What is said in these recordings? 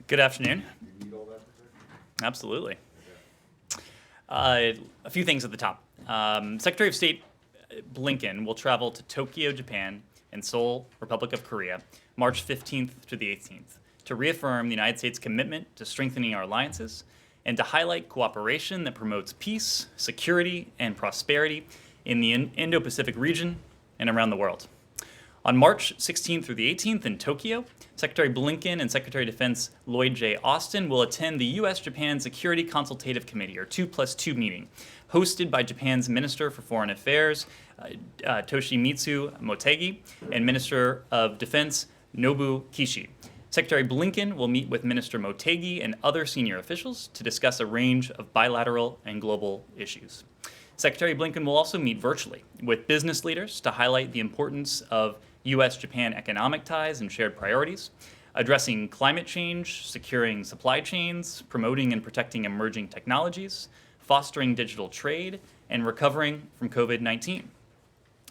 Good afternoon. Do you need all that protection? Absolutely. Okay. A few things at the top. Secretary of State Blinken will travel to Tokyo, Japan, and Seoul, Republic of Korea, March 15th to the 18th, to reaffirm the United States' commitment to strengthening our alliances and to highlight cooperation that promotes peace, security, and prosperity in the Indo-Pacific region and around the world. On March 16th through the 18th in Tokyo, Secretary Blinken and Secretary of Defense Lloyd J. Austin will attend the U.S.-Japan Security Consultative Committee, or 2+2 meeting, hosted by Japan's Minister for Foreign Affairs, Toshimitsu Motegi, and Minister of Defense Nobu Kishi. Secretary Blinken will meet with Minister Motegi and other senior officials to discuss a range of bilateral and global issues. Secretary Blinken will also meet virtually with business leaders to highlight the importance of U.S.-Japan economic ties and shared priorities, addressing climate change, securing supply chains, promoting and protecting emerging technologies, fostering digital trade, and recovering from COVID-19.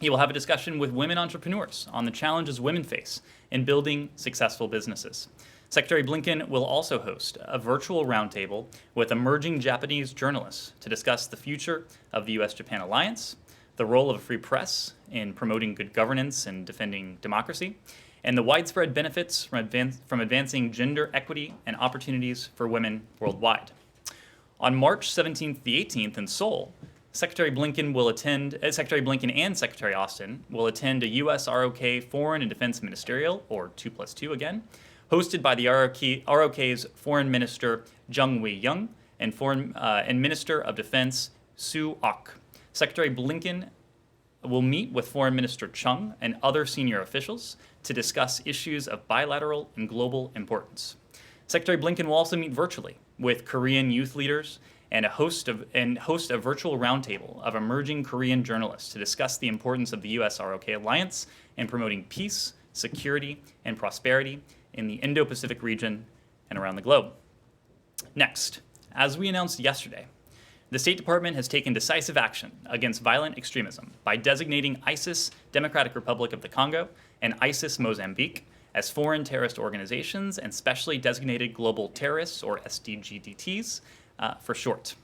He will have a discussion with women entrepreneurs on the challenges women face in building successful businesses. Secretary Blinken will also host a virtual roundtable with emerging Japanese journalists to discuss the future of the U.S.-Japan alliance, the role of a free press in promoting good governance and defending democracy, and the widespread benefits from advancing gender equity and opportunities for women worldwide. On March 17th to the 18th in Seoul, Secretary Blinken and Secretary Austin will attend a U.S. ROK Foreign and Defense Ministerial, or 2+2 again, hosted by the ROK's Foreign Minister Jung Wee-young and Minister of Defense Soo Ok. Secretary Blinken will meet with Foreign Minister Chung and other senior officials to discuss issues of bilateral and global importance. Secretary Blinken will also meet virtually with Korean youth leaders and host a virtual roundtable of emerging Korean journalists to discuss the importance of the U.S.-ROK alliance in promoting peace, security, and prosperity in the Indo-Pacific region and around the globe. Next, as we announced yesterday, the State Department has taken decisive action against violent extremism by designating ISIS Democratic Republic of the Congo and ISIS Mozambique as foreign terrorist organizations and specially designated global terrorists, or SDGDTs, for short.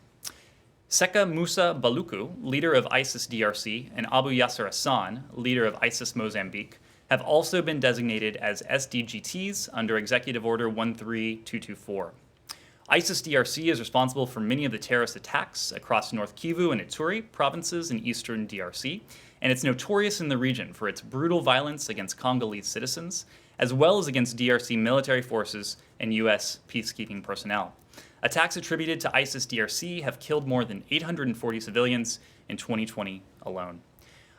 Seka Musa Baluku, leader of ISIS DRC, and Abu Yasser Hassan, leader of ISIS Mozambique, have also been designated as SDGTs under Executive Order 13224. ISIS DRC is responsible for many of the terrorist attacks across North Kivu and Ituri provinces in eastern DRC, and it's notorious in the region for its brutal violence against Congolese citizens, as well as against DRC military forces and U.S. peacekeeping personnel. Attacks attributed to ISIS DRC have killed more than 840 civilians in 2020 alone.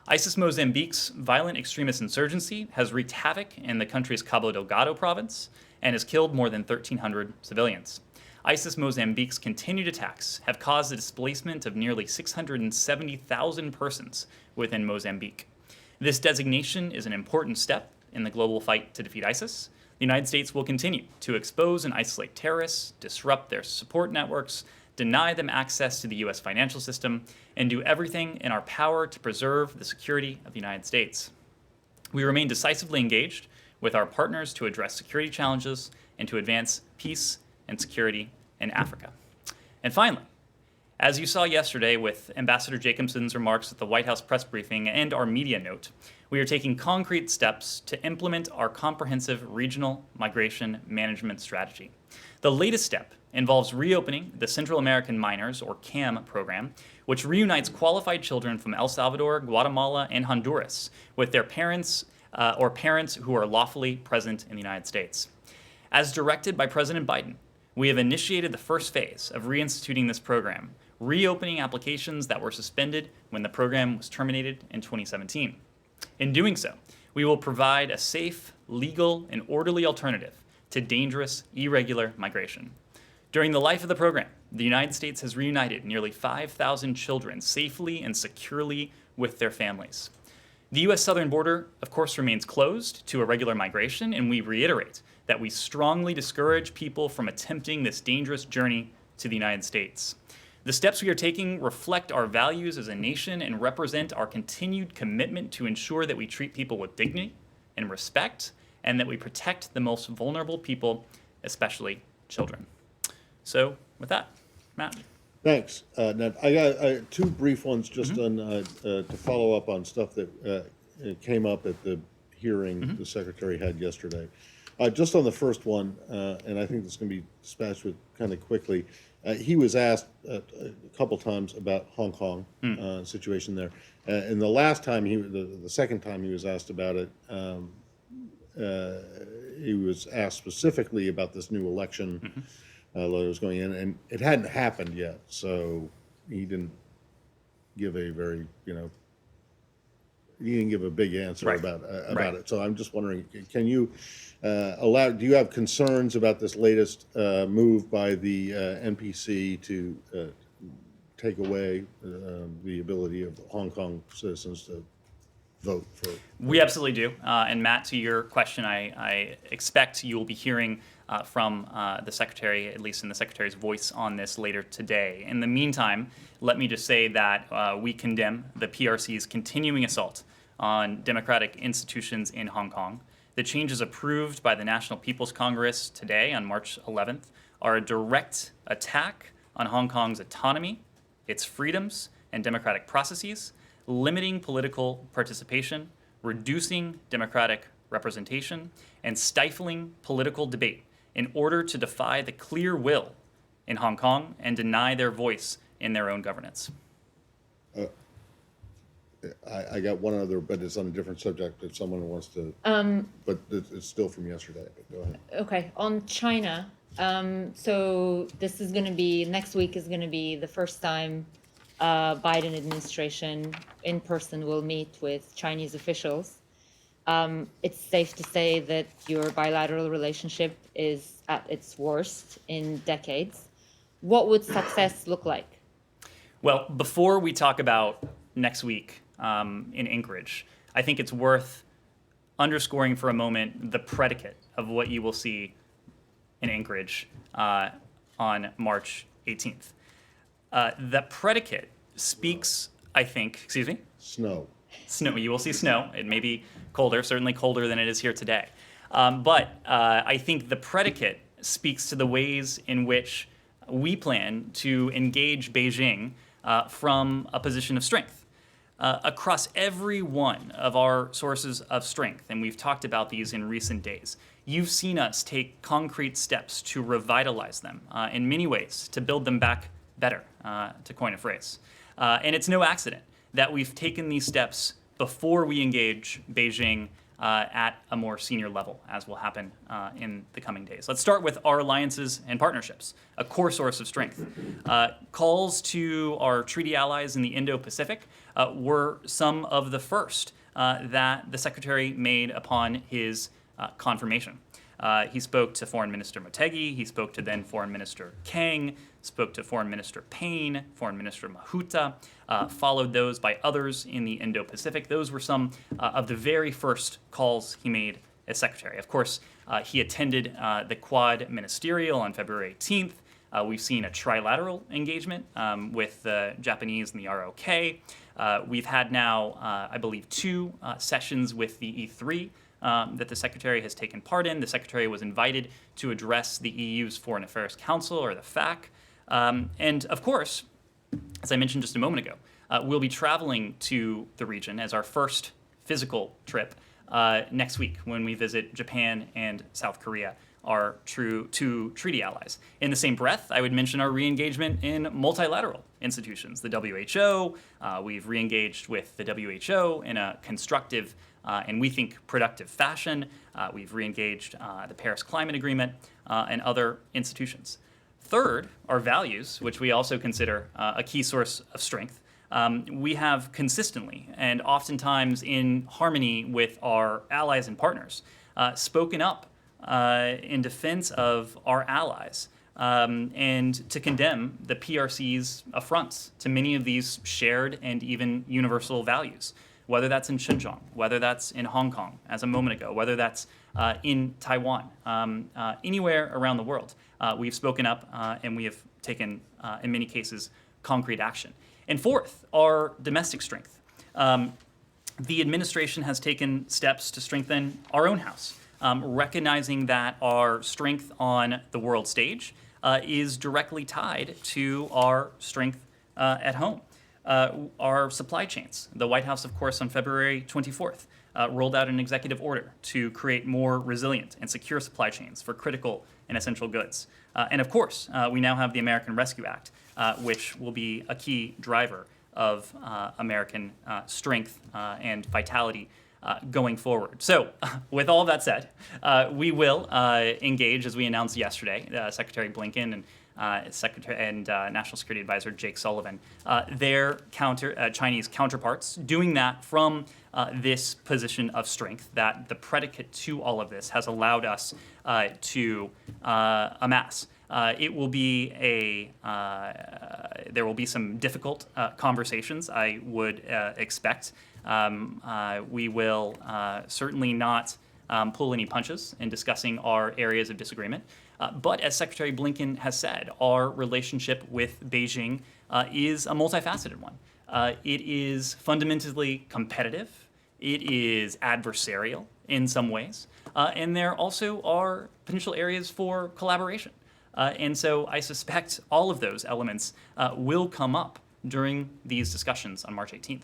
ISIS Mozambique's violent extremist insurgency has wreaked havoc in the country's Cabo Delgado province and has killed more than 1,300 civilians. ISIS Mozambique's continued attacks have caused the displacement of nearly 670,000 persons within Mozambique. This designation is an important step in the global fight to defeat ISIS. The United States will continue to expose and isolate terrorists, disrupt their support networks, deny them access to the U.S. financial system, and do everything in our power to preserve the security of the United States. We remain decisively engaged with our partners to address security challenges and to advance peace and security in Africa. And finally, as you saw yesterday with Ambassador Jacobson's remarks at the White House press briefing and our media note, we are taking concrete steps to implement our comprehensive regional migration management strategy. The latest step involves reopening the Central American Minors, or CAM program, which reunites qualified children from El Salvador, Guatemala, and Honduras with their parents or parents who are lawfully present in the United States. As directed by President Biden, we have initiated the first phase of reinstituting this program, reopening applications that were suspended when the program was terminated in 2017. In doing so, we will provide a safe, legal, and orderly alternative to dangerous, irregular migration. During the life of the program, the United States has reunited nearly 5,000 children safely and securely with their families. The U.S. southern border, of course, remains closed to irregular migration, and we reiterate that we strongly discourage people from attempting this dangerous journey to the United States. The steps we are taking reflect our values as a nation and represent our continued commitment to ensure that we treat people with dignity and respect, and that we protect the most vulnerable people, especially children. So with that, Matt. Thanks, Ned. I got two brief ones just on to follow up on stuff that came up at the hearing the secretary had yesterday. Just on the first one, and I think this is going to be dispatched with kind of quickly. He was asked a couple times about Hong Kong situation there, and the last time the second time he was asked about it, he was asked specifically about this new election that was going in, and it hadn't happened yet, so he didn't give a very, he didn't give a big answer Right. about Right. it. So I'm just wondering, can you do you have concerns about this latest move by the NPC to take away the ability of Hong Kong citizens to vote for? We absolutely do. And Matt, to your question, I expect you will be hearing from the Secretary, at least in the Secretary's voice, on this later today. In the meantime, let me just say that we condemn the PRC's continuing assault on democratic institutions in Hong Kong. The changes approved by the National People's Congress today on March 11th are a direct attack on Hong Kong's autonomy, its freedoms, and democratic processes, limiting political participation, reducing democratic representation, and stifling political debate in order to defy the clear will in Hong Kong and deny their voice in their own governance. I got one other, but it's on a different subject if someone wants to, but it's still from yesterday. But go ahead. Okay, on China, so this is going to be, next week is going to be the first time Biden administration in person will meet with Chinese officials. It's safe to say that your bilateral relationship is at its worst in decades. What would success look like? Well, before we talk about next week in Anchorage, I think it's worth underscoring for a moment the predicate of what you will see in Anchorage on March 18th. The predicate speaks, I think, excuse me? Snow. Snow. You will see snow. It may be colder, certainly colder than it is here today. But I think the predicate speaks to the ways in which we plan to engage Beijing from a position of strength. Across every one of our sources of strength, and we've talked about these in recent days, you've seen us take concrete steps to revitalize them in many ways, to build them back better, to coin a phrase. And it's no accident that we've taken these steps before we engage Beijing at a more senior level, as will happen in the coming days. Let's start with our alliances and partnerships, a core source of strength. Calls to our treaty allies in the Indo-Pacific were some of the first that the Secretary made upon his confirmation. He spoke to Foreign Minister Motegi, he spoke to then Foreign Minister Kang, spoke to Foreign Minister Payne, Foreign Minister Mahuta, followed those by others in the Indo-Pacific. Those were some of the very first calls he made as Secretary. Of course, he attended the Quad Ministerial on February 18th. We've seen a trilateral engagement with the Japanese and the ROK. We've had now, I believe, 2 sessions with the E3 that the Secretary has taken part in. The Secretary was invited to address the EU's Foreign Affairs Council, or the FAC. And of course, as I mentioned just a moment ago, we'll be traveling to the region as our first physical trip next week when we visit Japan and South Korea, our two treaty allies. In the same breath, I would mention our re-engagement in multilateral institutions, the WHO. We've re-engaged with the WHO in a constructive and we think productive fashion. We've re-engaged the Paris Climate Agreement and other institutions. Third, our values, which we also consider a key source of strength. We have consistently and oftentimes in harmony with our allies and partners spoken up in defense of our allies and to condemn the PRC's affronts to many of these shared and even universal values, whether that's in Xinjiang, whether that's in Hong Kong, as a moment ago, whether that's in Taiwan, anywhere around the world. We've spoken up and we have taken, in many cases, concrete action. And fourth, our domestic strength. The administration has taken steps to strengthen our own house. recognizing that our strength on the world stage is directly tied to our strength at home. Our supply chains. The White House, of course, on February 24th, rolled out an executive order to create more resilient and secure supply chains for critical and essential goods. And of course, we now have the American Rescue Act, which will be a key driver of American strength and vitality going forward. So, with all that said, we will engage, as we announced yesterday, Secretary Blinken and National Security Advisor Jake Sullivan, their Chinese counterparts, doing that from this position of strength that the predicate to all of this has allowed us to amass. It will be there will be some difficult conversations, I would expect. We will certainly not pull any punches in discussing our areas of disagreement. But as Secretary Blinken has said, our relationship with Beijing is a multifaceted one. It is fundamentally competitive. It is adversarial in some ways. And there also are potential areas for collaboration. And so I suspect all of those elements will come up during these discussions on March 18th.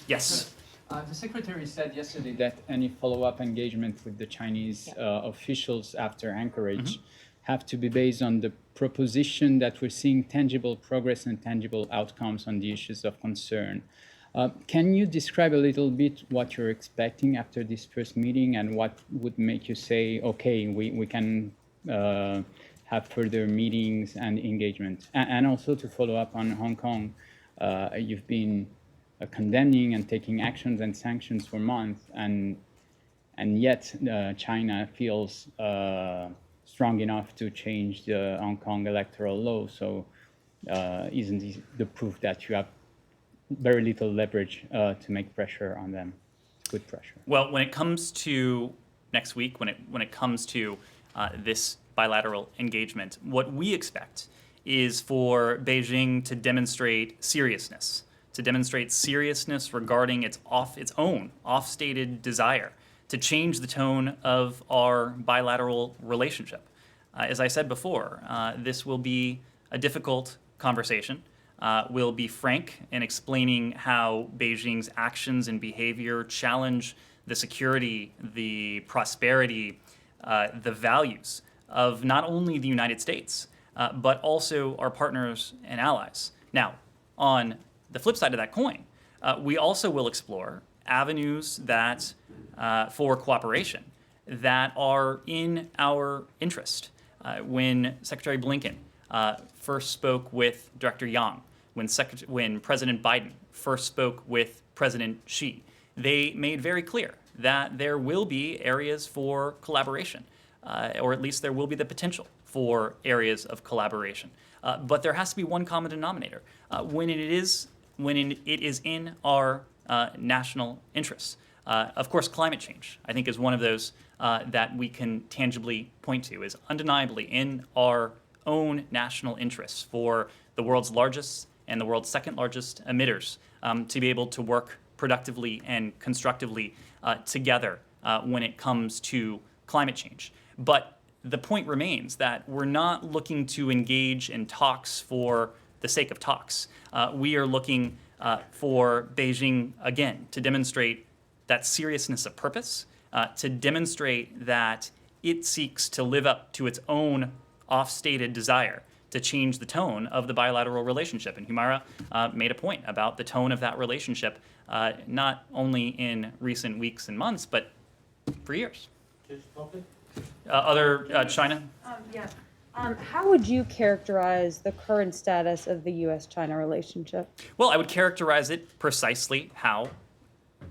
Yes. The Secretary said yesterday that any follow-up engagement with the Chinese officials after Anchorage have to be based on the proposition that we're seeing tangible progress and tangible outcomes on the issues of concern. Can you describe a little bit what you're expecting after this first meeting and what would make you say, okay, we can have further meetings and engagement? And also to follow up on Hong Kong, you've been condemning and taking actions and sanctions for months, and yet China feels strong enough to change the Hong Kong electoral law. So isn't this the proof that you have very little leverage to make pressure on them? Good pressure. Well, when it comes to next week, when it comes to this bilateral engagement, what we expect is for Beijing to demonstrate seriousness regarding its own off-stated desire to change the tone of our bilateral relationship. As I said before, this will be a difficult conversation. We'll be frank in explaining how Beijing's actions and behavior challenge the security, the prosperity, the values of not only the United States, but also our partners and allies. Now, on the flip side of that coin, we also will explore avenues that for cooperation that are in our interest. When Secretary Blinken first spoke with Director Yang, when President Biden first spoke with President Xi, they made very clear that there will be areas for collaboration, or at least there will be the potential for areas of collaboration. But there has to be one common denominator. When it is in our national interests. Of course, climate change, I think, is one of those that we can tangibly point to, is undeniably in our own national interests for the world's largest and the world's second largest emitters to be able to work productively and constructively together when it comes to climate change. But the point remains that we're not looking to engage in talks for the sake of talks. We are looking for Beijing, again, to demonstrate that seriousness of purpose, to demonstrate that it seeks to live up to its own off-stated desire to change the tone of the bilateral relationship. And Humaira made a point about the tone of that relationship, not only in recent weeks and months, but for years. China? Yeah. How would you characterize the current status of the U.S.-China relationship? Well, I would characterize it precisely how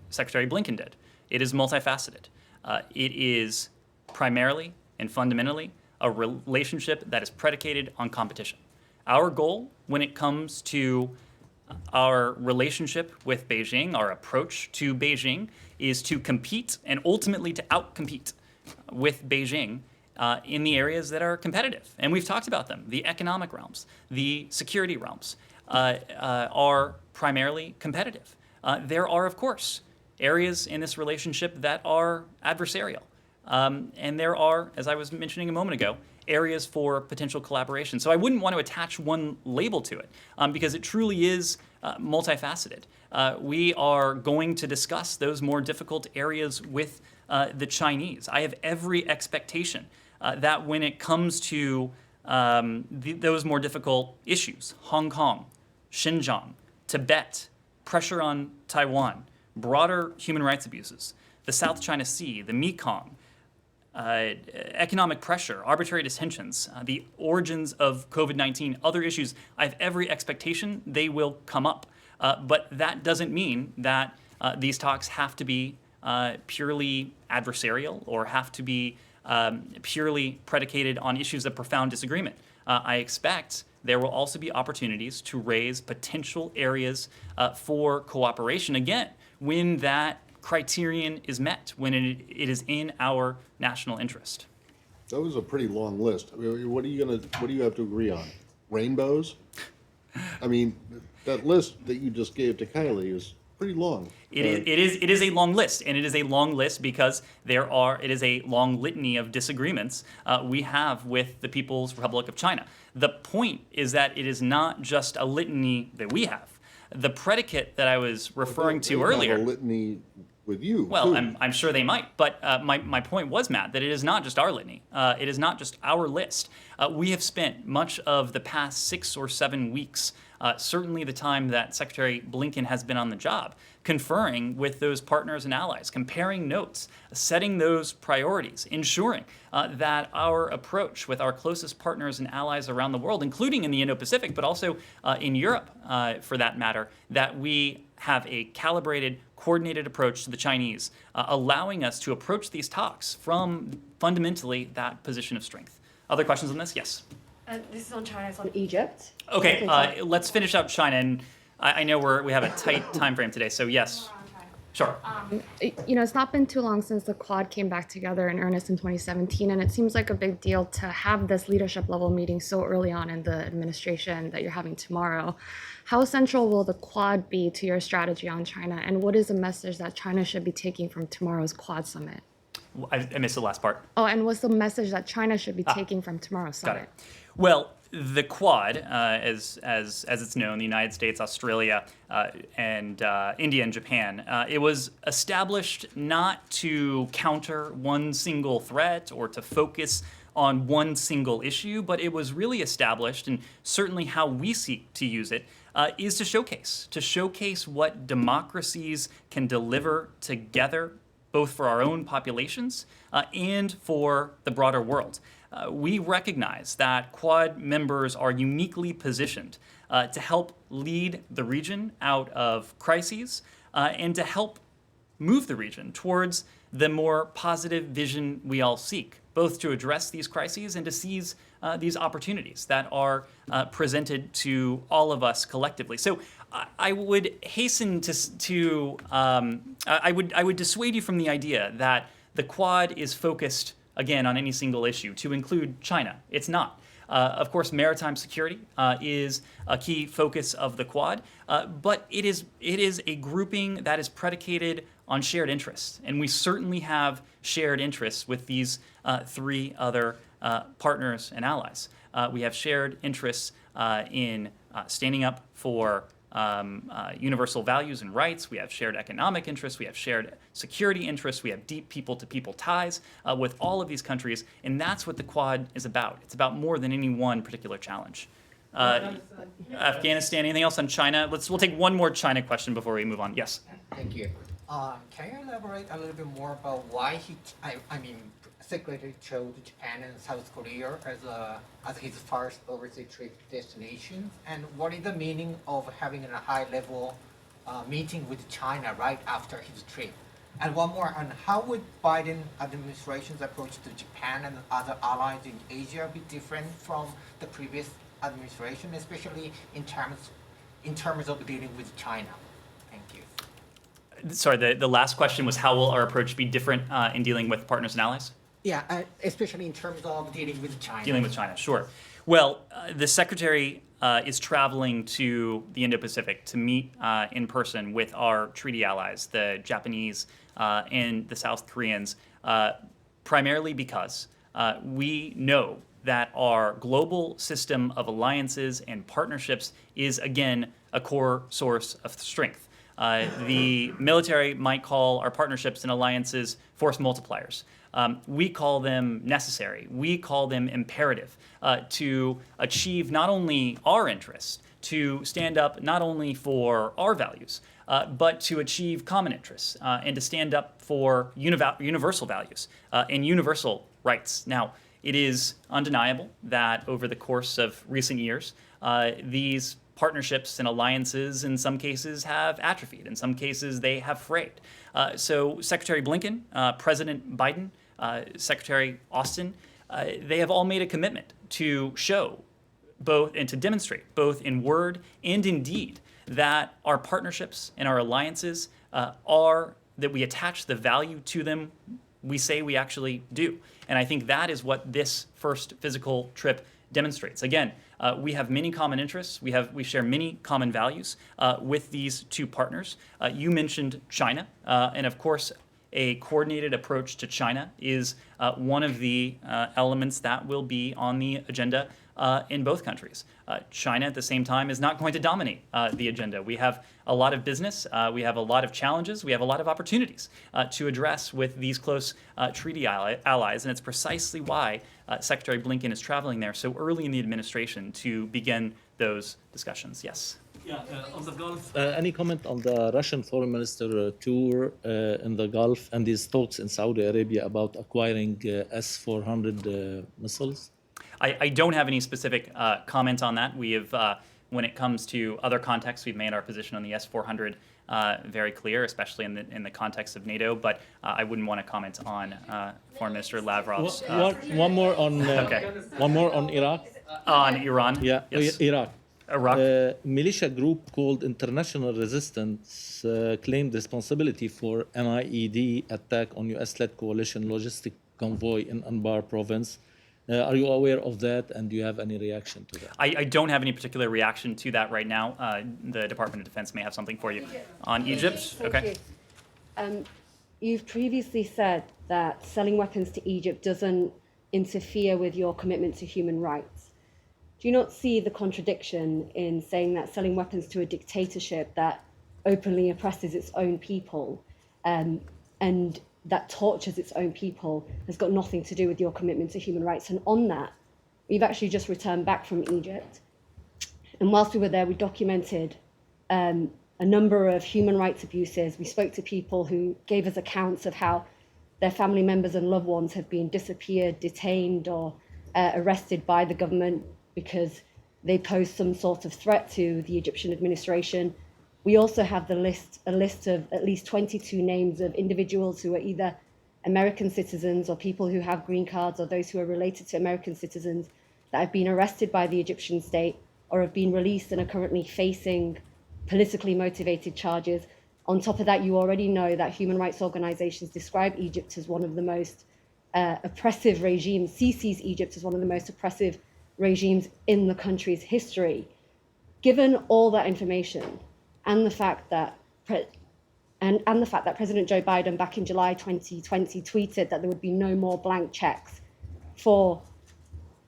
Secretary Blinken did. It is multifaceted. It is primarily and fundamentally a relationship that is predicated on competition. Our goal when it comes to our relationship with Beijing, our approach to Beijing, is to compete and ultimately to outcompete with Beijing in the areas that are competitive. And we've talked about them. The economic realms, the security realms are primarily competitive. There are, of course, areas in this relationship that are adversarial. And there are, as I was mentioning a moment ago, areas for potential collaboration. So I wouldn't want to attach one label to it because it truly is multifaceted. We are going to discuss those more difficult areas with the Chinese. I have every expectation that when it comes to those more difficult issues, Hong Kong, Xinjiang, Tibet, pressure on Taiwan, broader human rights abuses, the South China Sea, the Mekong, economic pressure, arbitrary detentions, the origins of COVID-19, other issues, I have every expectation they will come up. But that doesn't mean that these talks have to be purely adversarial or have to be purely predicated on issues of profound disagreement. I expect there will also be opportunities to raise potential areas for cooperation, again, when that criterion is met, when it is in our national interest. That was a pretty long list. I mean, what do you have to agree on? Rainbows? I mean, that list that you just gave to Kylie is pretty long. It is a long list, and it is a long list because it is a long litany of disagreements we have with the People's Republic of China. The point is that it is not just a litany that we have. The predicate that I was referring to earlier. Have a litany with you. Well, too. I'm sure they might, but my point was, Matt, that it is not just our litany. It is not just our list. We have spent much of the past 6 or 7 weeks, certainly the time that Secretary Blinken has been on the job, conferring with those partners and allies, comparing notes, setting those priorities, ensuring that our approach with our closest partners and allies around the world, including in the Indo-Pacific, but also in Europe, for that matter, that we have a calibrated, coordinated approach to the Chinese, allowing us to approach these talks from fundamentally that position of strength. Other questions on this? Yes. This is on China, it's on Egypt. Okay, let's finish out China, and I know we have a tight time frame today, so yes. Sure. It's not been too long since the Quad came back together in earnest in 2017, and it seems like a big deal to have this leadership level meeting so early on in the administration that you're having tomorrow. How central will the Quad be to your strategy on China, and what is the message that China should be taking from tomorrow's Quad summit? I missed the last part. Oh, and what's the message that China should be taking from tomorrow's Got summit? it. Well, the Quad, as it's known, the United States, Australia, and India and Japan, it was established not to counter one single threat or to focus on one single issue, but it was really established, and certainly how we seek to use it, is to showcase what democracies can deliver together, both for our own populations and for the broader world. We recognize that Quad members are uniquely positioned to help lead the region out of crises and to help move the region towards the more positive vision we all seek, both to address these crises and to seize these opportunities that are presented to all of us collectively. So I would hasten I would dissuade you from the idea that the Quad is focused again on any single issue to include China. It's not. Of course, maritime security is a key focus of the Quad, but it is a grouping that is predicated on shared interests, and we certainly have shared interests with these 3 other partners and allies. We have shared interests in standing up for universal values and rights. We have shared economic interests. We have shared security interests. We have deep people-to-people ties with all of these countries, and that's what the Quad is about. It's about more than any one particular challenge. Afghanistan. Anything else on China? We'll take one more China question before we move on. Yes. Thank you. Can you elaborate a little bit more about why Secretary chose Japan and South Korea as his first overseas trip destination, and what is the meaning of having a high-level meeting with China right after his trip? And one more on how would Biden administration's approach to Japan and other allies in Asia be different from the previous administration, especially in terms of dealing with China? Thank you. Sorry, the last question was how will our approach be different in dealing with partners and allies? Yeah, especially in terms of dealing with China. Dealing with China, sure. Well, the secretary is traveling to the Indo-Pacific to meet in person with our treaty allies, the Japanese and the South Koreans, primarily because we know that our global system of alliances and partnerships is, again, a core source of strength. The military might call our partnerships and alliances force multipliers. We call them necessary. We call them imperative to achieve not only our interests, to stand up not only for our values, but to achieve common interests and to stand up for universal values and universal rights. Now, it is undeniable that over the course of recent years, these partnerships and alliances in some cases have atrophied. In some cases, they have frayed. So Secretary Blinken, President Biden, Secretary Austin, they have all made a commitment to show both and to demonstrate both in word and in deed that our partnerships and our alliances are that we attach the value to them we say we actually do. And I think that is what this first physical trip demonstrates. Again, we have many common interests. We share many common values with these two partners. You mentioned China, and of course, a coordinated approach to China is one of the elements that will be on the agenda in both countries. China, at the same time, is not going to dominate the agenda. We have a lot of business, we have a lot of challenges, we have a lot of opportunities to address with these close treaty allies, and it's precisely why Secretary Blinken is traveling there so early in the administration to begin those discussions. Yes. Yeah, on the Gulf, any comment on the Russian foreign minister tour in the Gulf and his talks in Saudi Arabia about acquiring S-400 missiles? I don't have any specific comment on that. We have, when it comes to other contexts, we've made our position on the S-400 very clear, especially in the context of NATO. But I wouldn't want to comment on Foreign Minister Lavrov's. One more on Okay. one more on Iraq. On Iran. Yeah, Yes. Iraq. Iraq. Militia group called International Resistance claimed responsibility for NIED attack on U.S.-led coalition logistic convoy in Anbar province. Are you aware of that, and do you have any reaction to that? I don't have any particular reaction to that right now. The Department of Defense may have something for you. On Egypt? Thank Okay. you. You've previously said that selling weapons to Egypt doesn't interfere with your commitment to human rights. Do you not see the contradiction in saying that selling weapons to a dictatorship that openly oppresses its own people and that tortures its own people has got nothing to do with your commitment to human rights? And on that, we've actually just returned back from Egypt. And whilst we were there, we documented a number of human rights abuses. We spoke to people who gave us accounts of how their family members and loved ones have been disappeared, detained, or arrested by the government because they pose some sort of threat to the Egyptian administration. We also have a list of at least 22 names of individuals who are either American citizens or people who have green cards or those who are related to American citizens that have been arrested by the Egyptian state or have been released and are currently facing politically motivated charges. On top of that, you already know that human rights organizations describe Egypt as one of the most oppressive regimes, sees Egypt as one of the most oppressive regimes in the country's history. Given all that information and the fact that President Joe Biden back in July 2020 tweeted that there would be no more blank checks for,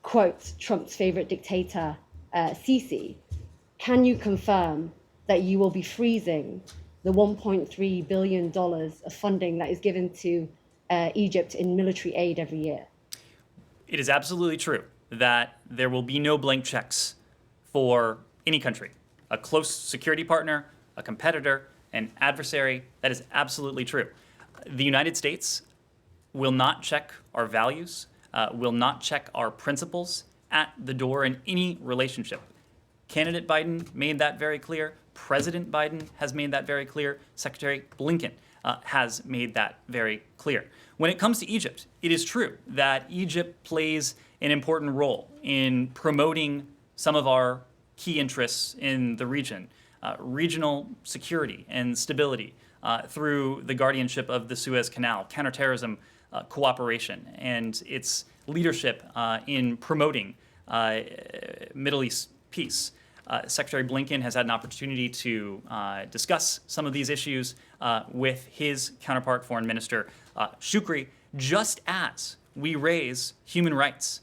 quote, Trump's favorite dictator, Sisi, can you confirm that you will be freezing the $1.3 billion of funding that is given to Egypt in military aid every year? It is absolutely true that there will be no blank checks for any country, a close security partner, a competitor, an adversary. That is absolutely true. The United States will not check our values, will not check our principles at the door in any relationship. Candidate Biden made that very clear. President Biden has made that very clear. Secretary Blinken has made that very clear. When it comes to Egypt, it is true that Egypt plays an important role in promoting some of our key interests in the region, regional security and stability through the guardianship of the Suez Canal, counterterrorism cooperation, and its leadership in promoting Middle East peace. Secretary Blinken has had an opportunity to discuss some of these issues with his counterpart, Foreign Minister Shukri, just as we raise human rights,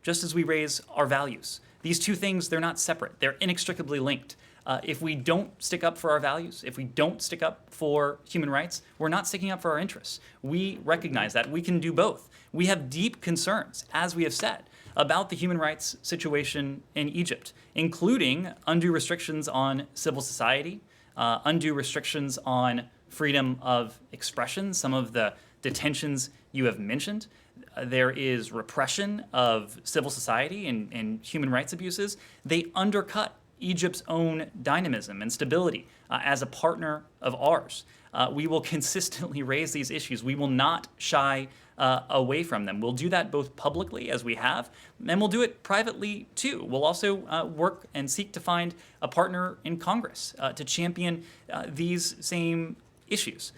just as we raise our values. These two things, they're not separate. They're inextricably linked. If we don't stick up for our values, if we don't stick up for human rights, we're not sticking up for our interests. We recognize that. We can do both. We have deep concerns, as we have said, about the human rights situation in Egypt, including undue restrictions on civil society, undue restrictions on freedom of expression, some of the detentions you have mentioned. There is repression of civil society and human rights abuses. They undercut Egypt's own dynamism and stability as a partner of ours. We will consistently raise these issues. We will not shy away from them. We'll do that both publicly, as we have, and we'll do it privately too. We'll also work and seek to find a partner in Congress to champion these same issues.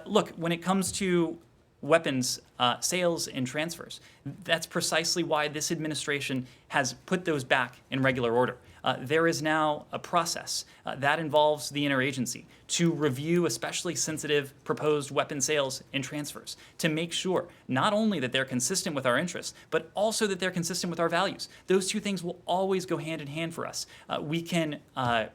Look, when it comes to weapons sales and transfers, that's precisely why this administration has put those back in regular order. There is now a process that involves the interagency to review especially sensitive proposed weapon sales and transfers to make sure not only that they're consistent with our interests, but also that they're consistent with our values. Those two things will always go hand in hand for us. We can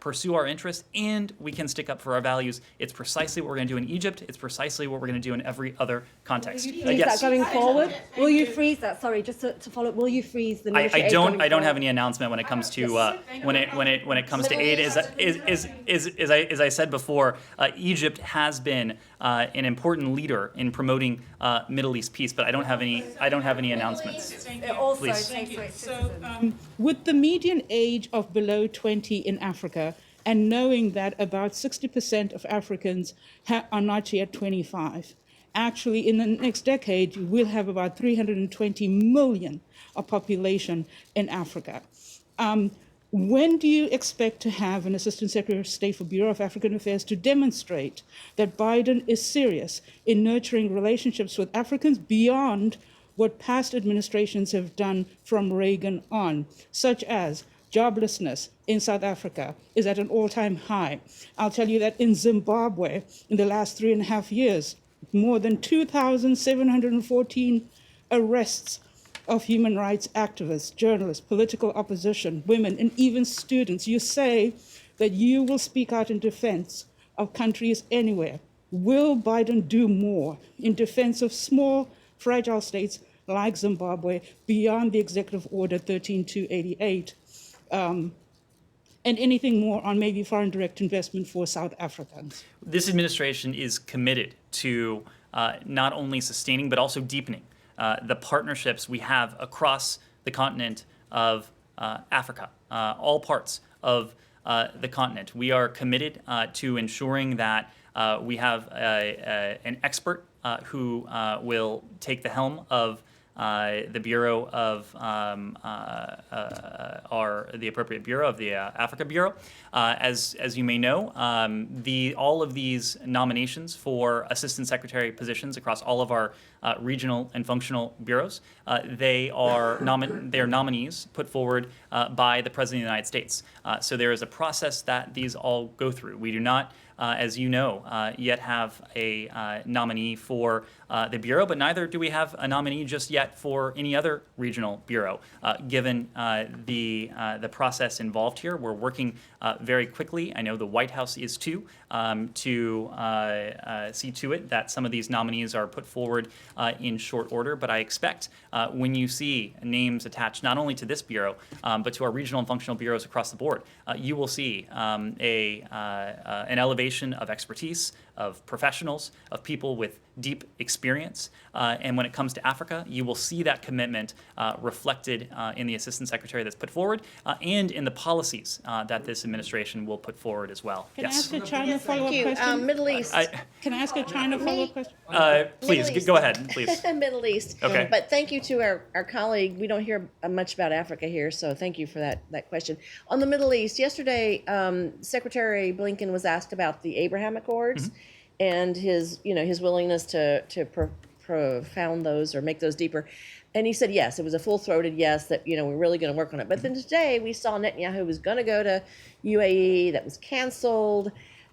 pursue our interests and we can stick up for our values. It's precisely what we're going to do in Egypt. It's precisely what we're going to do in every other context. Will you freeze that going forward? Will you freeze that? Sorry, just to follow up. Will you freeze the military I aid don't going have forward? any announcement when it comes to when it comes to aid. As I said before, Egypt has been an important leader in promoting Middle East peace, but I don't have any announcements. It also Please. takes away So, citizens. with the median age of below 20 in Africa, and knowing that about 60% of Africans are not yet 25, actually in the next decade, we'll have about 320 million of population in Africa. When do you expect to have an Assistant Secretary of State for Bureau of African Affairs to demonstrate that Biden is serious in nurturing relationships with Africans beyond what past administrations have done from Reagan on, such as joblessness in South Africa is at an all-time high. I'll tell you that in Zimbabwe, in the last 3.5 years, more than 2,714 arrests of human rights activists, journalists, political opposition, women, and even students. You say that you will speak out in defense of countries anywhere. Will Biden do more in defense of small, fragile states like Zimbabwe beyond the Executive Order 13288? And anything more on maybe foreign direct investment for South Africans? This administration is committed to not only sustaining but also deepening the partnerships we have across the continent of Africa, all parts of the continent. We are committed to ensuring that we have an expert who will take the helm of the Bureau of the appropriate bureau of the Africa Bureau. As you may know, all of these nominations for assistant secretary positions across all of our regional and functional bureaus, they are nominees put forward by the President of the United States. So there is a process that these all go through. We do not, as you know, yet have a nominee for the Bureau, but neither do we have a nominee just yet for any other regional bureau. Given the process involved here, we're working very quickly. I know the White House is too, to see to it that some of these nominees are put forward in short order. But I expect when you see names attached not only to this bureau, but to our regional and functional bureaus across the board, you will see an elevation of expertise, of professionals, of people with deep experience. And when it comes to Africa, you will see that commitment reflected in the Assistant Secretary that's put forward and in the policies that this administration will put forward as well. Can I Yes. ask a China follow-up Thank you. question? Middle East. Can I ask a China follow-up question? Please, Middle East. go ahead, please. Middle East. Okay. But thank you to our colleague. We don't hear much about Africa here, so thank you for that question. On the Middle East, yesterday, Secretary Blinken was asked about the Abraham Accords and his willingness to profound those or make those deeper. And he said yes, it was a full-throated yes, that, we're really going to work on it. But then today we saw Netanyahu was going to go to UAE, that was canceled.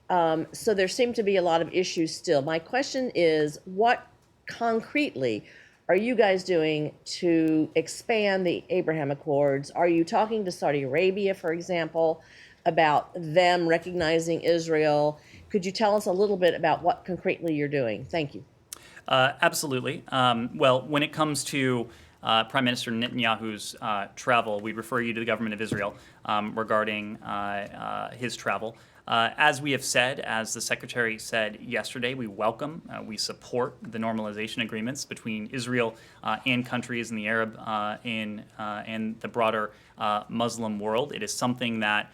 So there seem to be a lot of issues still. My question is, what concretely are you guys doing to expand the Abraham Accords? Are you talking to Saudi Arabia, for example, about them recognizing Israel? Could you tell us a little bit about what concretely you're doing? Thank you. Absolutely. Well, when it comes to Prime Minister Netanyahu's travel, we refer you to the government of Israel regarding his travel. As we have said, as the Secretary said yesterday, we welcome, we support the normalization agreements between Israel and countries in the Arab and the broader Muslim world. It is something that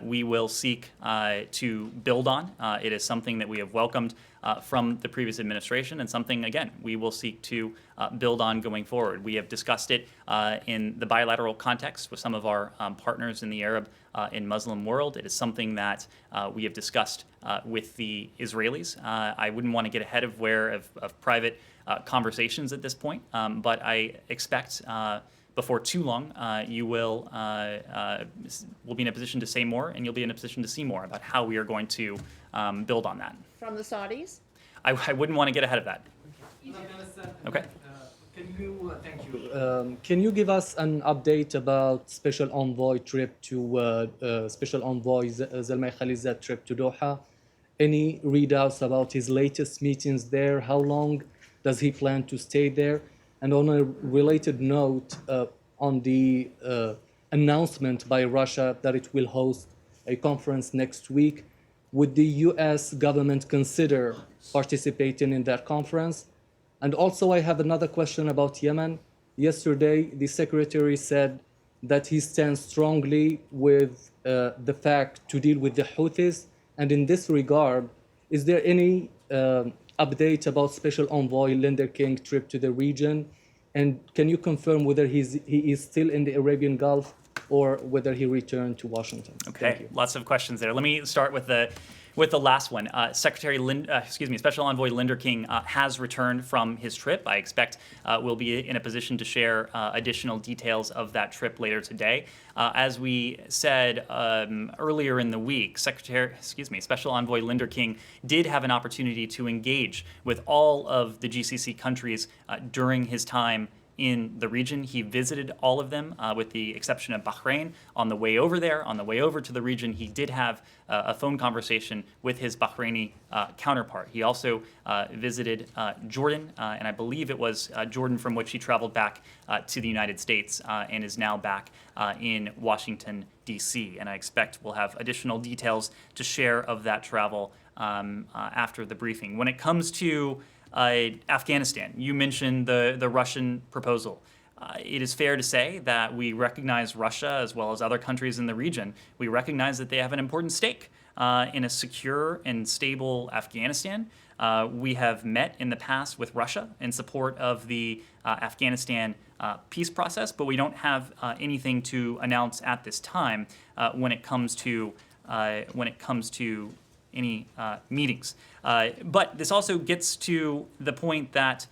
we will seek to build on. It is something that we have welcomed from the previous administration, and something, again, we will seek to build on going forward. We have discussed it in the bilateral context with some of our partners in the Arab and Muslim world. It is something that we have discussed with the Israelis. I wouldn't want to get ahead of private conversations at this point, but I expect before too long, you will be in a position to say more, and you'll be in a position to see more about how we are going to build on that. From the Saudis? I wouldn't want to get ahead of that. Okay. Can you give us an update about Special Envoy Special Envoy Zalmay Khalilzad trip to Doha? Any readouts about his latest meetings there? How long does he plan to stay there? And on a related note, on the announcement by Russia that it will host a conference next week, would the US government consider participating in that conference? And also, I have another question about Yemen. Yesterday, the secretary said that he stands strongly with the fact to deal with the Houthis. And in this regard, is there any update about Special Envoy Linder King trip to the region? And can you confirm whether he is still in the Arabian Gulf or whether he returned to Washington? Okay, lots of questions there. Let me start with the last one. Special Envoy Linder King has returned from his trip. I expect we'll be in a position to share additional details of that trip later today. As we said earlier in the week, Special Envoy Linder King did have an opportunity to engage with all of the GCC countries during his time in the region. He visited all of them with the exception of Bahrain. On the way over there, on the way over to the region, he did have a phone conversation with his Bahraini counterpart. He also visited Jordan, and I believe it was Jordan from which he traveled back to the United States and is now back in Washington, D.C. And I expect we'll have additional details to share of that travel after the briefing. When it comes to Afghanistan, you mentioned the Russian proposal. It is fair to say that we recognize Russia, as well as other countries in the region. We recognize that they have an important stake in a secure and stable Afghanistan. We have met in the past with Russia in support of the Afghanistan peace process, but we don't have anything to announce at this time when it comes to any meetings. But this also gets to the point that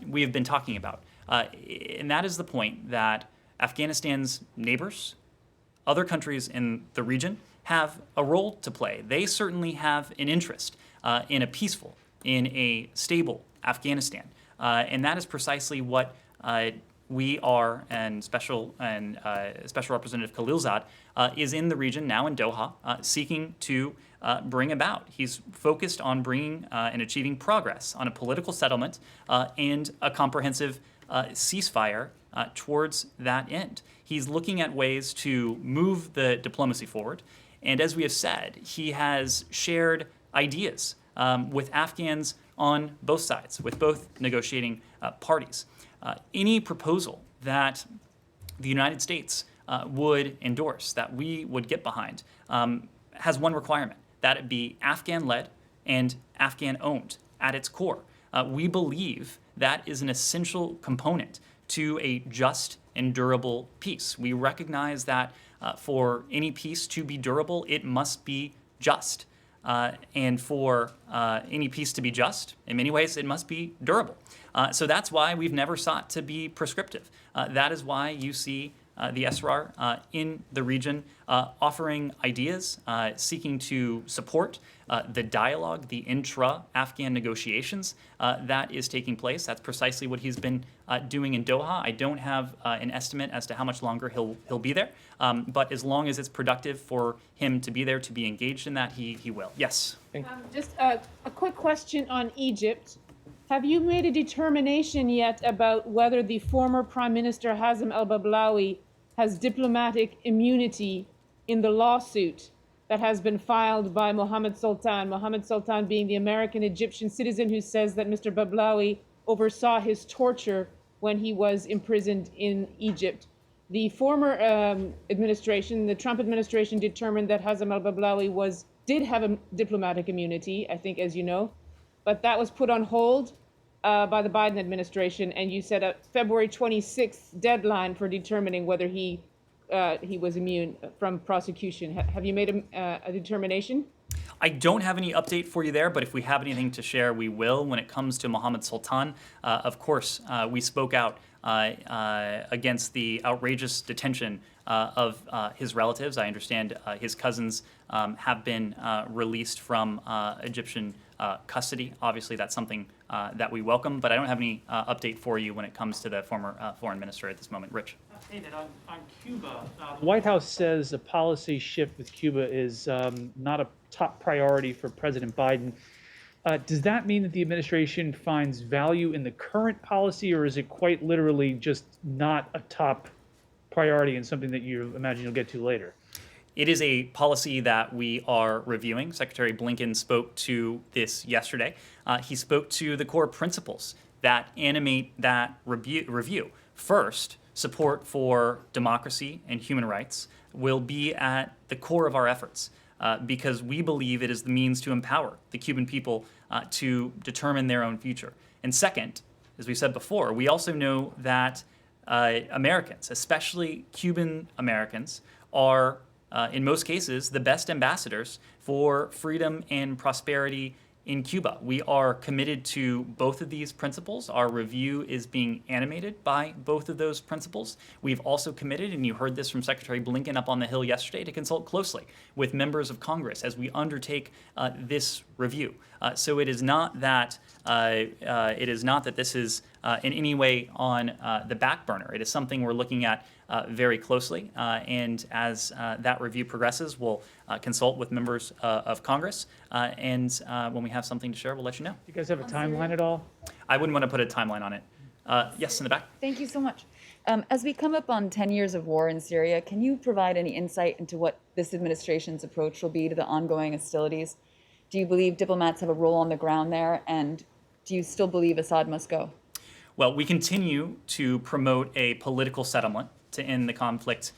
we have been talking about. And that is the point that Afghanistan's neighbors, other countries in the region, have a role to play. They certainly have an interest in a peaceful, in a stable Afghanistan. And that is precisely what we are, and Special Representative Khalilzad is in the region now in Doha, seeking to bring about. He's focused on bringing and achieving progress on a political settlement and a comprehensive ceasefire towards that end. He's looking at ways to move the diplomacy forward. And as we have said, he has shared ideas with Afghans on both sides, with both negotiating parties. Any proposal that the United States would endorse, that we would get behind, has one requirement, that it be Afghan-led and Afghan-owned at its core. We believe that is an essential component to a just and durable peace. We recognize that for any peace to be durable, it must be just. and for any peace to be just, in many ways, it must be durable. So that's why we've never sought to be prescriptive. That is why you see the SRAR in the region offering ideas, seeking to support the dialogue, the intra-Afghan negotiations that is taking place. That's precisely what he's been doing in Doha. I don't have an estimate as to how much longer he'll be there, but as long as it's productive for him to be there, to be engaged in that, he will. Yes? Just a quick question on Egypt. Have you made a determination yet about whether the former Prime Minister Hazem al-Bablawi has diplomatic immunity in the lawsuit that has been filed by Mohammed Sultan? Mohammed Sultan being the American Egyptian citizen who says that Mr. Bablawi oversaw his torture when he was imprisoned in Egypt. The former administration, the Trump administration, determined that Hazem al-Bablawi did have a diplomatic immunity, I think, as you know, but that was put on hold by the Biden administration, and you set a February 26th deadline for determining whether he was immune from prosecution. Have you made a determination? I don't have any update for you there, but if we have anything to share, we will. When it comes to Mohammed Sultan, of course, we spoke out against the outrageous detention of his relatives. I understand his cousins have been released from Egyptian custody. Obviously, that's something that we welcome, but I don't have any update for you when it comes to the former foreign minister at this moment. Rich? David, on Cuba, the White House says a policy shift with Cuba is not a top priority for President Biden. Does that mean that the administration finds value in the current policy, or is it quite literally just not a top priority and something that you imagine you'll get to later? It is a policy that we are reviewing. Secretary Blinken spoke to this yesterday. He spoke to the core principles that animate that review. First, support for democracy and human rights will be at the core of our efforts because we believe it is the means to empower the Cuban people to determine their own future. And second, as we said before, we also know that Americans, especially Cuban Americans, are in most cases, the best ambassadors for freedom and prosperity in Cuba. We are committed to both of these principles. Our review is being animated by both of those principles. We've also committed, and you heard this from Secretary Blinken up on the Hill yesterday, to consult closely with members of Congress as we undertake this review. So it is not that this is in any way on the back burner. It is something we're looking at very closely, and as that review progresses, we'll consult with members of Congress, and when we have something to share, we'll let you know. Do you guys have a timeline at all? I wouldn't want to put a timeline on it. Yes, in the back. Thank you so much. As we come up on 10 years of war in Syria, can you provide any insight into what this administration's approach will be to the ongoing hostilities? Do you believe diplomats have a role on the ground there, and do you still believe Assad must go? Well, we continue to promote a political settlement to end the conflict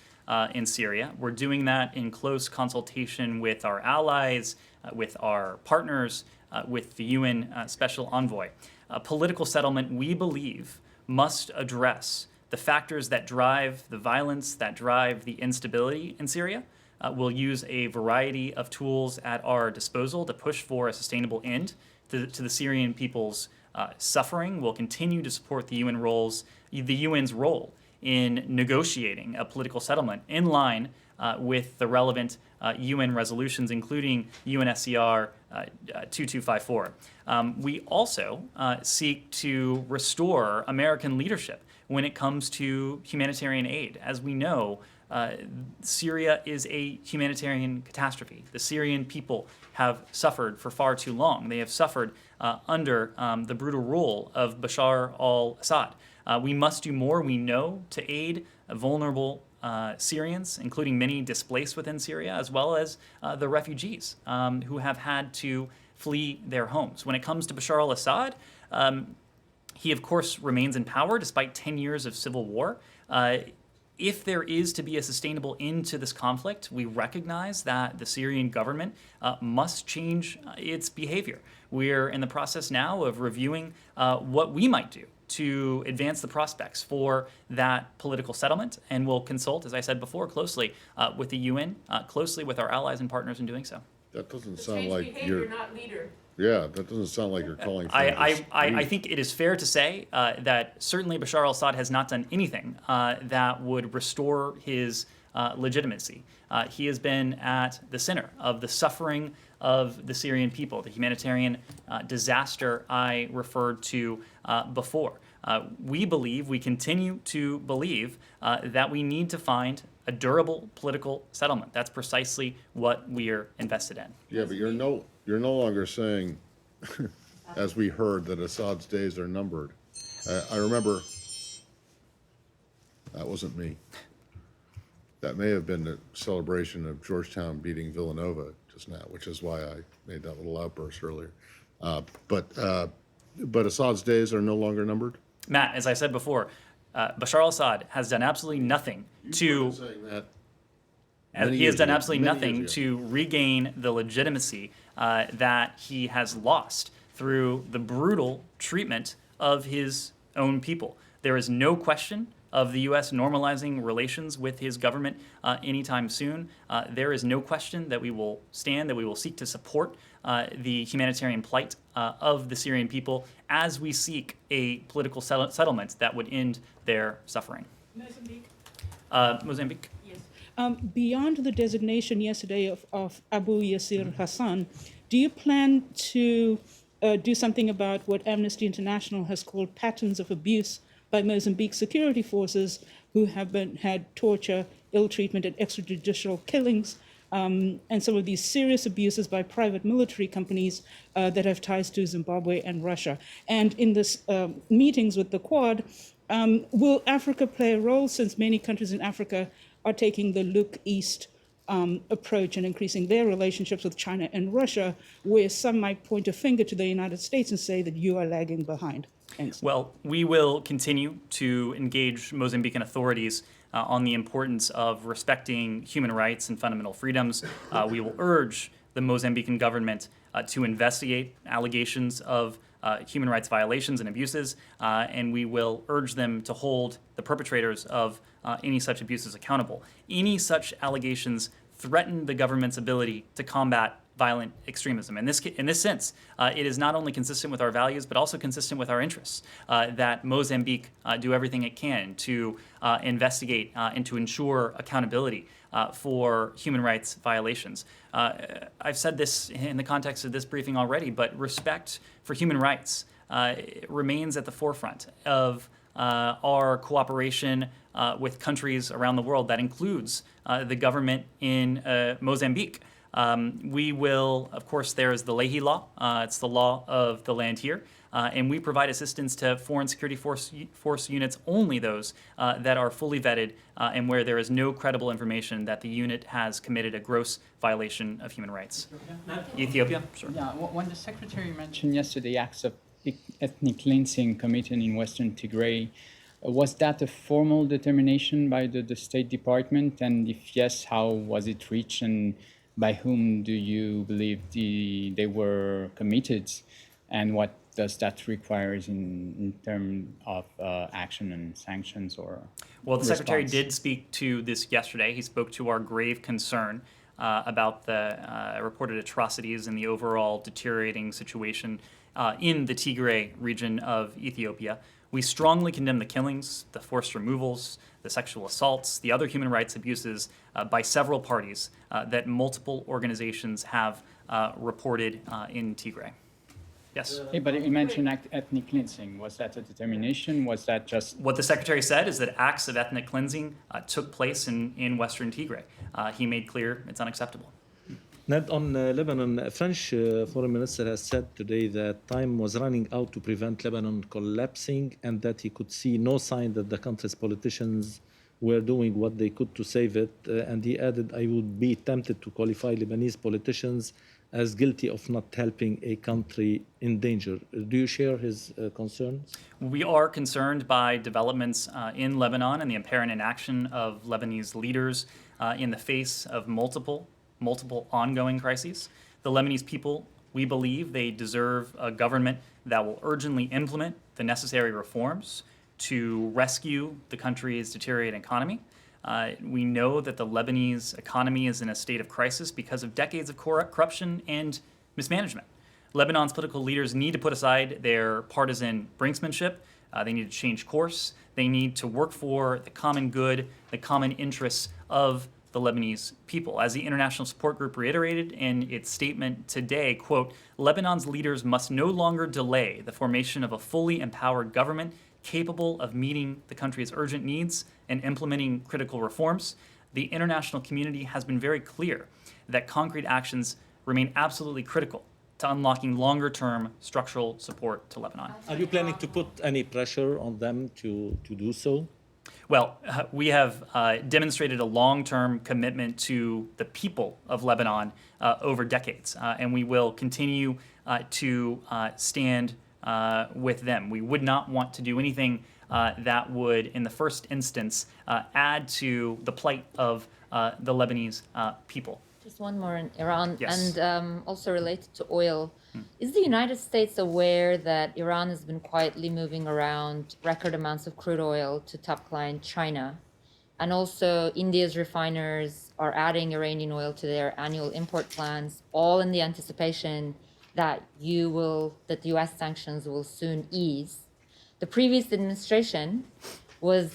in Syria. We're doing that in close consultation with our allies, with our partners, with the UN Special Envoy. A political settlement, we believe, must address the factors that drive the violence, that drive the instability in Syria. We'll use a variety of tools at our disposal to push for a sustainable end to the Syrian people's suffering. We'll continue to support the UN's role in negotiating a political settlement in line with the relevant UN resolutions, including UNSCR 2254. We also seek to restore American leadership when it comes to humanitarian aid. As we know, Syria is a humanitarian catastrophe. The Syrian people have suffered for far too long. They have suffered under the brutal rule of Bashar al-Assad. We must do more, we know, to aid vulnerable Syrians, including many displaced within Syria, as well as the refugees who have had to flee their homes. When it comes to Bashar al-Assad, he, of course, remains in power despite 10 years of civil war. If there is to be a sustainable end to this conflict, we recognize that the Syrian government must change its behavior. We're in the process now of reviewing what we might do to advance the prospects for that political settlement, and we'll consult, as I said before, closely with the UN, closely with our allies and partners in doing so. That doesn't The sound change like behavior, you're, not leader. yeah, that doesn't sound like you're calling for. I think it is fair to say that certainly Bashar al-Assad has not done anything that would restore his legitimacy. He has been at the center of the suffering of the Syrian people, the humanitarian disaster I referred to before. We continue to believe that we need to find a durable political settlement. That's precisely what we are invested in. Yeah, but you're no longer saying, as we heard, that Assad's days are numbered. I remember, that wasn't me. That may have been the celebration of Georgetown beating Villanova just now, which is why I made that little outburst earlier. But Assad's days are no longer numbered? Matt, as I said before, Bashar al-Assad has done absolutely nothing to. Saying that He has done ago, absolutely many nothing years to regain the legitimacy that he has lost through the brutal treatment of his own people. There is no question of the U.S. normalizing relations with his government anytime soon. There is no question that we will seek to support the humanitarian plight of the Syrian people as we seek a political settlement that would end their suffering. Mozambique. Mozambique. Beyond the designation yesterday of Abu Yasir Hassan, do you plan to do something about what Amnesty International has called patterns of abuse by Mozambique security forces who have had torture, ill treatment, and extrajudicial killings, and some of these serious abuses by private military companies that have ties to Zimbabwe and Russia? And in this meetings with the Quad, will Africa play a role, since many countries in Africa are taking the look east approach and increasing their relationships with China and Russia, where some might point a finger to the United States and say that you are lagging behind? Thanks. Well, we will continue to engage Mozambican authorities on the importance of respecting human rights and fundamental freedoms. We will urge the Mozambican government to investigate allegations of human rights violations and abuses, and we will urge them to hold the perpetrators of any such abuses accountable. Any such allegations threaten the government's ability to combat violent extremism. In this sense, it is not only consistent with our values, but also consistent with our interests that Mozambique do everything it can to investigate and to ensure accountability for human rights violations. I've said this in the context of this briefing already, but respect for human rights remains at the forefront of our cooperation with countries around the world. That includes the government in Mozambique. We will, of course, there is the Leahy Law. It's the law of the land here. And we provide assistance to foreign security force units, only those that are fully vetted and where there is no credible information that the unit has committed a gross violation of human rights. Ethiopia? Sure. Yeah, when the Secretary mentioned yesterday acts of ethnic cleansing committed in Western Tigray, was that a formal determination by the State Department? And if yes, how was it reached, and by whom do you believe they were committed, and what does that require in terms of action and sanctions or Well, the Secretary response? did speak to this yesterday. He spoke to our grave concern about the reported atrocities and the overall deteriorating situation in the Tigray region of Ethiopia. We strongly condemn the killings, the forced removals, the sexual assaults, the other human rights abuses by several parties that multiple organizations have reported in Tigray. Yes? Hey, but you mentioned ethnic cleansing. Was that a determination? Was that just... What the Secretary said is that acts of ethnic cleansing took place in Western Tigray. He made clear it's unacceptable. Ned, on Lebanon, a French foreign minister has said today that time was running out to prevent Lebanon collapsing, and that he could see no sign that the country's politicians were doing what they could to save it. And he added, I would be tempted to qualify Lebanese politicians as guilty of not helping a country in danger. Do you share his concerns? We are concerned by developments in Lebanon and the apparent inaction of Lebanese leaders in the face of multiple ongoing crises. The Lebanese people, we believe they deserve a government that will urgently implement the necessary reforms to rescue the country's deteriorating economy, We know that the Lebanese economy is in a state of crisis because of decades of corruption and mismanagement. Lebanon's political leaders need to put aside their partisan brinksmanship. They need to change course. They need to work for the common good, the common interests of the Lebanese people. As the International Support Group reiterated in its statement today, quote, Lebanon's leaders must no longer delay the formation of a fully empowered government capable of meeting the country's urgent needs and implementing critical reforms. The international community has been very clear that concrete actions remain absolutely critical to unlocking longer-term structural support to Lebanon. Are you planning to put any pressure on them to do so? Well, we have demonstrated a long-term commitment to the people of Lebanon over decades, and we will continue to stand with them. We would not want to do anything that would, in the first instance, add to the plight of the Lebanese people. Just one more in Iran, Yes. and also related to oil. Is the United States aware that Iran has been quietly moving around record amounts of crude oil to top client China? And also, India's refiners are adding Iranian oil to their annual import plans, all in the anticipation that the U.S. sanctions will soon ease. The previous administration was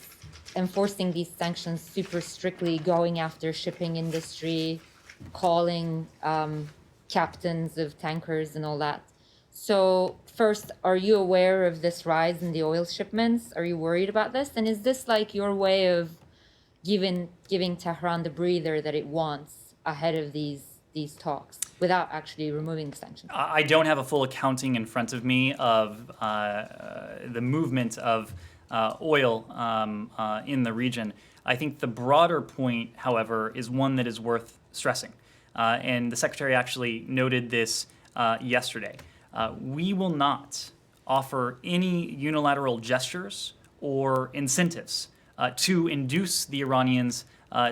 enforcing these sanctions super strictly, going after shipping industry, calling captains of tankers and all that. So first, are you aware of this rise in the oil shipments? Are you worried about this? And is this like your way of giving Tehran the breather that it wants ahead of these talks without actually removing the sanctions? I don't have a full accounting in front of me of the movement of oil in the region. I think the broader point, however, is one that is worth stressing. And the Secretary actually noted this yesterday. We will not offer any unilateral gestures or incentives to induce the Iranians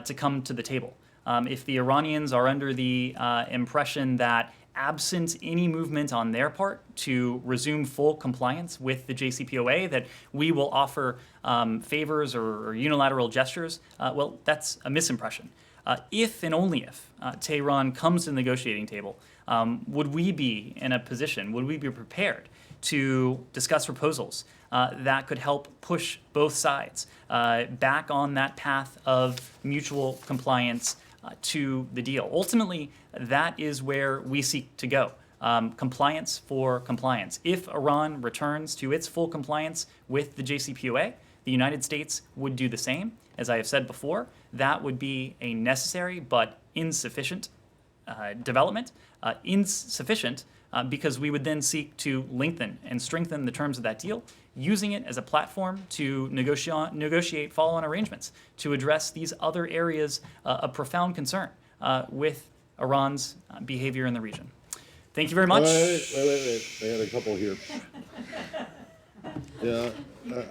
to come to the table. If the Iranians are under the impression that absent any movement on their part to resume full compliance with the JCPOA, that we will offer favors or unilateral gestures, well, that's a misimpression. If and only if Tehran comes to the negotiating table, would we be in a position, would we be prepared to discuss proposals that could help push both sides back on that path of mutual compliance to the deal? Ultimately, that is where we seek to go. Compliance for compliance. If Iran returns to its full compliance with the JCPOA, the United States would do the same. As I have said before, that would be a necessary but insufficient development. Insufficient because we would then seek to lengthen and strengthen the terms of that deal, using it as a platform to negotiate follow-on arrangements to address these other areas of profound concern with Iran's behavior in the region. Thank you very much. Wait. I had a couple here. Yeah,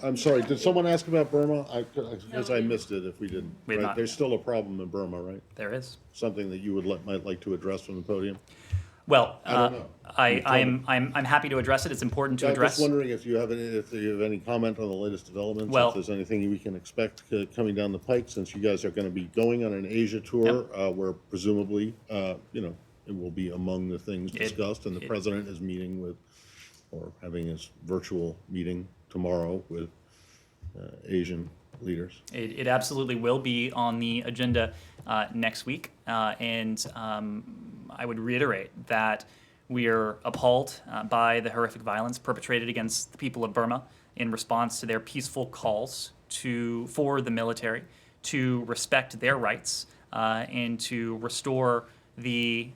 I'm sorry. Did someone ask about Burma? Because I missed it if we didn't. We did Right? not. There's still a problem in Burma, right? There is. Something that you might like to address from the podium? Well, I don't know. I'm happy to address it. It's important to I'm address. just wondering if you have any comment on the latest developments, Well- if there's anything we can expect coming down the pike, since you guys are going to be going on an Asia tour, where presumably, it will be among the things discussed, and the president is meeting with, or having his virtual meeting tomorrow with Asian leaders. It absolutely will be on the agenda next week. And I would reiterate that we are appalled by the horrific violence perpetrated against the people of Burma in response to their peaceful calls for the military to respect their rights and to restore the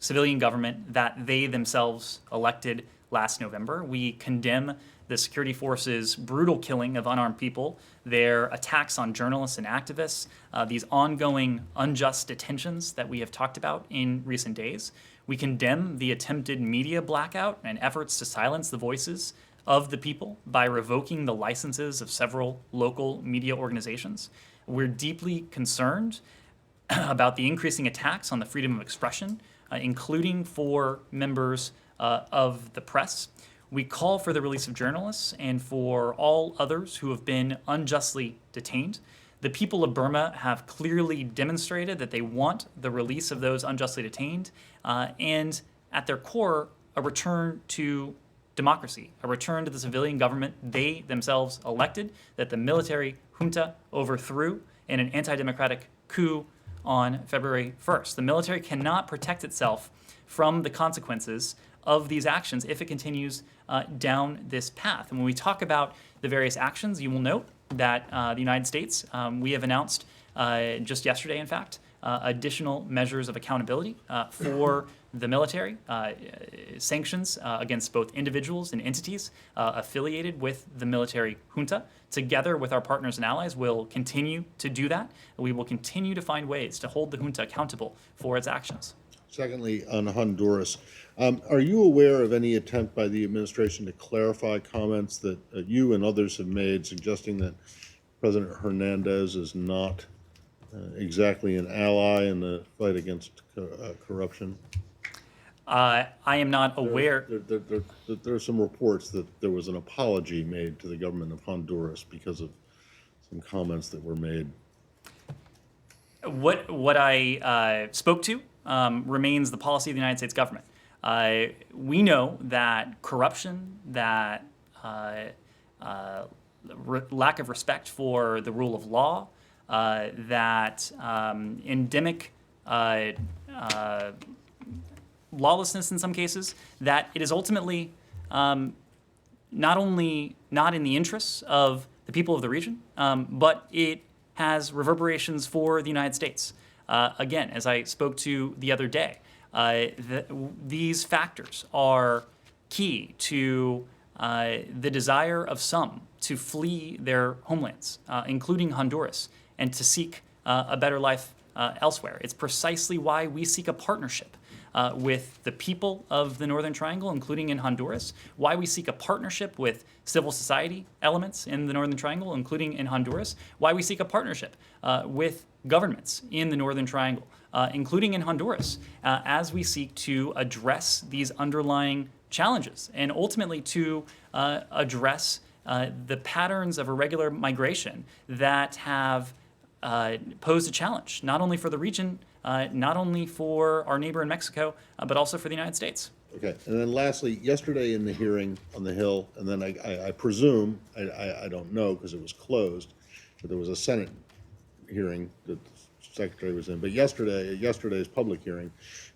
civilian government that they themselves elected last November. We condemn the security forces' brutal killing of unarmed people, their attacks on journalists and activists, these ongoing unjust detentions that we have talked about in recent days. We condemn the attempted media blackout and efforts to silence the voices of the people by revoking the licenses of several local media organizations. We're deeply concerned about the increasing attacks on the freedom of expression, including for members of the press. We call for the release of journalists and for all others who have been unjustly detained. The people of Burma have clearly demonstrated that they want the release of those unjustly detained, and at their core, a return to democracy, a return to the civilian government they themselves elected, that the military junta overthrew in an anti-democratic coup on February 1st. The military cannot protect itself from the consequences of these actions if it continues down this path. And when we talk about the various actions, you will note that the United States, we have announced just yesterday, in fact, additional measures of accountability for the military, sanctions against both individuals and entities affiliated with the military junta. Together with our partners and allies, we'll continue to do that. We will continue to find ways to hold the junta accountable for its actions. Secondly, on Honduras, are you aware of any attempt by the administration to clarify comments that you and others have made suggesting that President Hernandez is not exactly an ally in the fight against corruption? I am not aware. There are some reports that there was an apology made to the government of Honduras because of some comments that were made. What I spoke to remains the policy of the United States government. We know that corruption, that lack of respect for the rule of law, that endemic lawlessness in some cases, that it is ultimately not only not in the interests of the people of the region, but it has reverberations for the United States. Again, as I spoke to the other day, these factors are key to the desire of some to flee their homelands, including Honduras, and to seek a better life elsewhere. It's precisely why we seek a partnership with the people of the Northern Triangle, including in Honduras, why we seek a partnership with civil society elements in the Northern Triangle, including in Honduras, why we seek a partnership with governments in the Northern Triangle, including in Honduras, as we seek to address these underlying challenges and ultimately to address the patterns of irregular migration that have posed a challenge, not only for the region, not only for our neighbor in Mexico, but also for the United States. Okay, and then lastly, yesterday in the hearing on the Hill, and then I presume, I don't know because it was closed, but there was a Senate hearing that the Secretary was in. But yesterday's public hearing,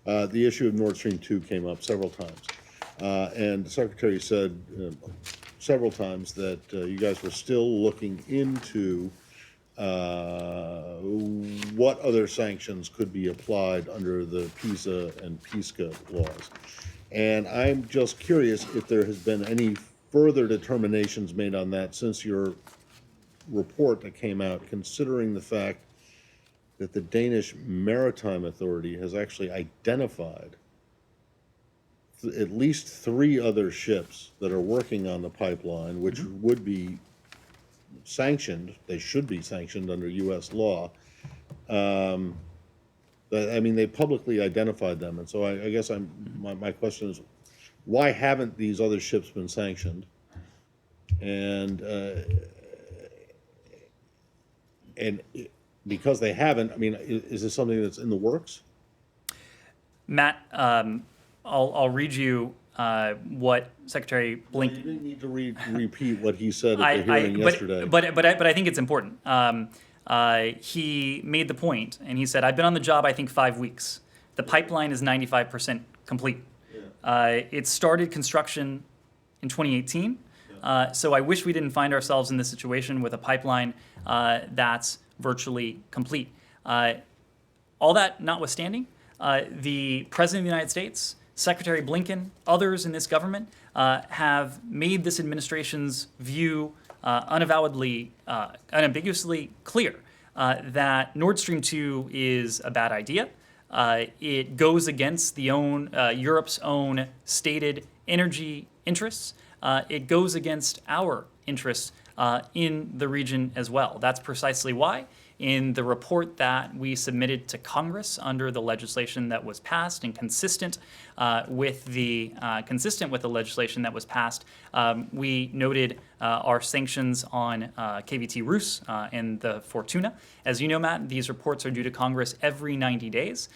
the issue of Nord Stream 2 came up several times. And the Secretary said several times that you guys were still looking into what other sanctions could be applied under the PISA and PISCA laws. And I'm just curious if there has been any further determinations made on that since your report that came out, considering the fact that the Danish Maritime Authority has actually identified at least 3 other ships that are working on the pipeline, which would be sanctioned. They should be sanctioned under U.S. law. I mean, they publicly identified them, and so I guess my question is, why haven't these other ships been sanctioned? And because they haven't, I mean, is this something that's in the works? Matt, I'll read you what Secretary Blinken. You didn't need to repeat what he said at the hearing yesterday. But I think it's important. He made the point, and he said, "I've been on the job, I think, 5 weeks. The pipeline is 95% complete. It started construction in 2018. So I wish we didn't find ourselves in this situation with a pipeline that's virtually complete." All that notwithstanding, the President of the United States, Secretary Blinken, others in this government have made this administration's view unambiguously clear that Nord Stream 2 is a bad idea. It goes against Europe's own stated energy interests. It goes against our interests in the region as well. That's precisely why in the report that we submitted to Congress under the legislation that was passed and consistent with the legislation that was passed, we noted our sanctions on KVT Rus and the Fortuna. As you know, Matt, these reports are due to Congress every 90 days.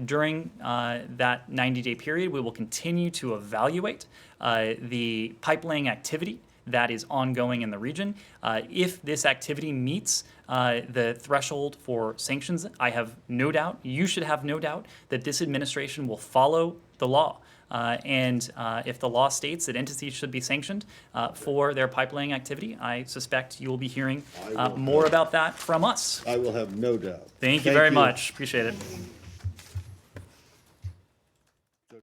During that 90-day period, we will continue to evaluate the pipelaying activity that is ongoing in the region. If this activity meets the threshold for sanctions, I have no doubt, you should have no doubt, that this administration will follow the law. And if the law states that entities should be sanctioned for their pipelaying activity, I suspect you will be hearing more about that from us. I will have no doubt. Thank you very much. Appreciate it.